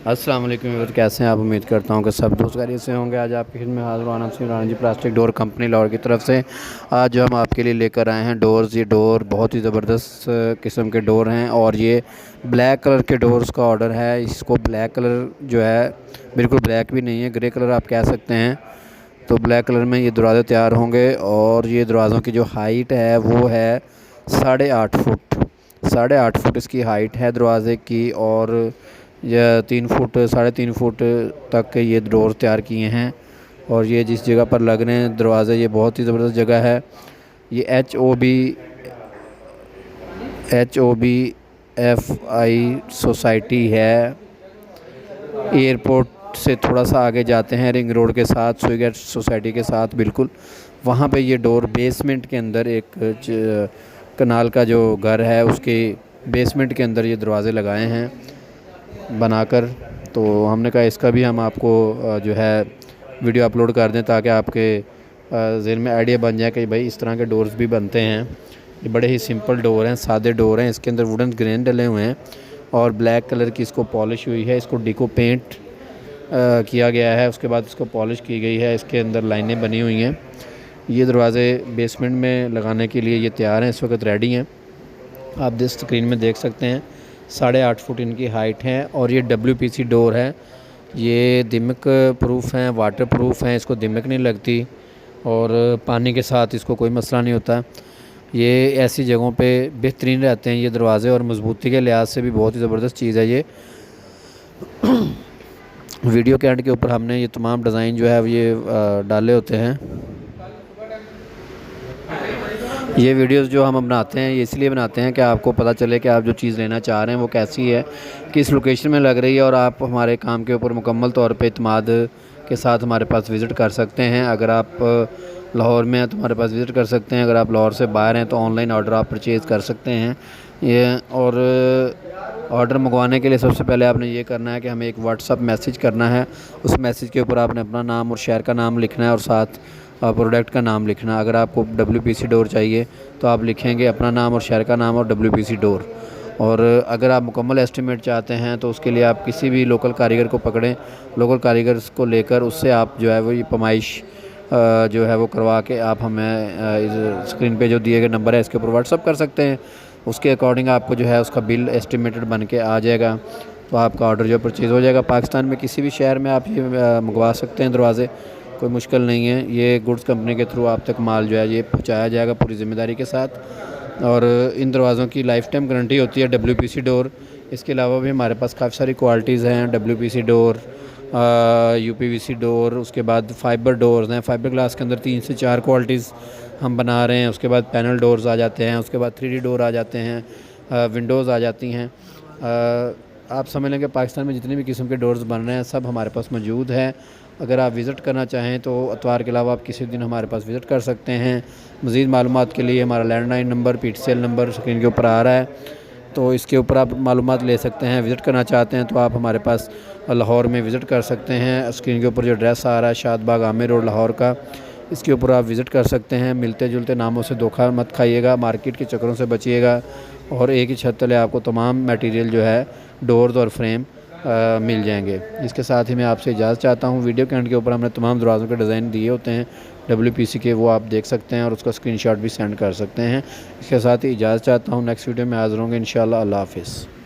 अस्सलाम वालेकुम व्यूअर, कैसे हैं आप। उम्मीद करता हूं कि सब दोस्त खैरियत से होंगे। आज आपकी खिदमत में हाज़िर हूं Anand Singh Rana ji plastic door company Lahore की तरफ से। आज जो हम आपके लिए लेकर आए हैं डोर्स, ये डोर बहुत ही ज़बरदस्त किस्म के डोर हैं और ये ब्लैक कलर के डोर्स का ऑर्डर है। इसको ब्लैक कलर जो है बिल्कुल ब्लैक भी नहीं है, ग्रे कलर आप कह सकते हैं। तो ब्लैक कलर में ये दरवाज़े तैयार होंगे और ये दरवाज़ों की जो हाइट है वो है 8.5 फुट। 8.5 फुट इसकी हाइट है दरवाज़े की और यह 3 फुट 3.5 फुट तक ये डोर तैयार किए हैं। और ये जिस जगह पर लग रहे हैं दरवाज़े, ये बहुत ही ज़बरदस्त जगह है। ये HOB FI सोसाइटी है। एयरपोर्ट से थोड़ा सा आगे जाते हैं, रिंग रोड के साथ, स्विगेट सोसाइटी के साथ बिल्कुल वहाँ पे ये डोर बेसमेंट के अंदर एक कनाल का जो घर है उसके बेसमेंट के अंदर ये दरवाज़े लगाए हैं बनाकर। तो हमने कहा इसका भी हम आपको जो है वीडियो अपलोड कर दें ताकि आपके ज़हन में आइडिया बन जाए कि भाई इस तरह के डोर्स भी बनते हैं। ये बड़े ही सिंपल डोर हैं, सादे डोर हैं। इसके अंदर वुडन ग्रेन डले हुए हैं और ब्लैक कलर की इसको पॉलिश हुई है। इसको डिको पेंट किया गया है, उसके बाद इसको पॉलिश की गई है। इसके अंदर लाइनें बनी हुई हैं। ये दरवाज़े बेसमेंट में लगाने के लिए ये तैयार हैं, इस वक्त रेडी हैं। आप जिस स्क्रीन में देख सकते हैं 8.5 फुट इनकी हाइट है और ये WPC डोर है। ये दिमक प्रूफ हैं, वाटर प्रूफ हैं, इसको दिमक नहीं लगती और पानी के साथ इसको कोई मसला नहीं होता। ये ऐसी जगहों पे बेहतरीन रहते हैं ये दरवाज़े और मजबूती के लिहाज से भी बहुत ही ज़बरदस्त चीज़ है ये। वीडियो के एंड के ऊपर हमने ये तमाम डिज़ाइन जो है ये डाले होते हैं। ये वीडियोस जो हम बनाते हैं ये इसलिए बनाते हैं कि आपको पता चले कि आप जो चीज़ लेना चाह रहे हैं वो कैसी है, किस लोकेशन में लग रही है और आप हमारे काम के ऊपर मुकम्मल तौर पे इत्मीनान के साथ हमारे पास विज़िट कर सकते हैं। अगर आप लाहौर में हैं तो हमारे पास विज़िट कर सकते हैं। अगर आप लाहौर से बाहर हैं तो ऑनलाइन ऑर्डर आप परचेज़ कर सकते हैं। ये और ऑर्डर मंगवाने के लिए सबसे पहले आपने ये करना है कि हमें एक व्हाट्सअप मैसेज करना है। उस मैसेज के ऊपर आपने अपना नाम और शहर का नाम लिखना है और साथ प्रोडक्ट का नाम लिखना। अगर आपको WPC डोर चाहिए तो आप लिखेंगे अपना नाम और शहर का नाम और WPC डोर। और अगर आप मुकम्मल एस्टिमेट चाहते हैं तो उसके लिए आप किसी भी लोकल कारीगर को पकड़ें। लोकल कारीगर को लेकर उससे आप जो है वो ये पैमाइश जो है वो करवा के आप हमें इस स्क्रीन पे जो दिए गए नंबर है इसके ऊपर व्हाट्सअप कर सकते हैं। उसके अकॉर्डिंग आपको जो है उसका बिल एस्टिमेटेड बन के आ जाएगा तो आपका ऑर्डर जो परचेज़ हो जाएगा। पाकिस्तान में किसी भी शहर में आप ये मंगवा सकते हैं दरवाज़े, कोई मुश्किल नहीं है। ये गुड्स कंपनी के थ्रू आप तक माल जो है ये पहुंचाया जाएगा पूरी ज़िम्मेदारी के साथ। और इन दरवाज़ों की लाइफ टाइम गारंटी होती है WPC डोर। इसके अलावा भी हमारे पास काफ़ी सारी क्वालिटीज़ हैं, WPC डोर, UPVC डोर, उसके बाद फ़ाइबर डोर्स हैं। फ़ाइबर ग्लास के अंदर 3 से 4 क्वालिटीज़ हम बना रहे हैं। उसके बाद पैनल डोर्स आ जाते हैं, उसके बाद 3D डोर आ जाते हैं, विंडोज़ आ जाती हैं। आप समझ लें कि पाकिस्तान में जितने भी किस्म के डोर्स बन रहे हैं सब हमारे पास मौजूद है। अगर आप विज़िट करना चाहें तो इतवार के अलावा आप किसी दिन हमारे पास विज़िट कर सकते हैं। मज़ीद मालूमात के लिए हमारा landline number, PTCL number screen के ऊपर आ रहा है, तो इसके ऊपर आप मालूमात ले सकते हैं। विज़िट करना चाहते हैं तो आप हमारे पास लाहौर में विज़िट कर सकते हैं। स्क्रीन के ऊपर जो एड्रेस आ रहा है शादबाग आमिर रोड लाहौर का, इसके ऊपर आप विज़िट कर सकते हैं। मिलते जुलते नामों से धोखा मत खाइएगा, मार्केट के चक्करों से बचिएगा और एक ही छत तले आपको तमाम मटेरियल जो है डोर्स और फ्रेम मिल जाएंगे। इसके साथ ही मैं आपसे इजाज़त चाहता हूँ। वीडियो के एंड के ऊपर हमने तमाम दरवाज़ों के डिज़ाइन दिए होते हैं WPC के, वो आप देख सकते हैं और उसका स्क्रीनशॉट भी सेंड कर सकते हैं। इसके साथ ही इजाज़त चाहता हूँ। नेक्स्ट वीडियो में हाज़िर होंगे इंशाअल्लाह। अल्लाह हाफ़िज़।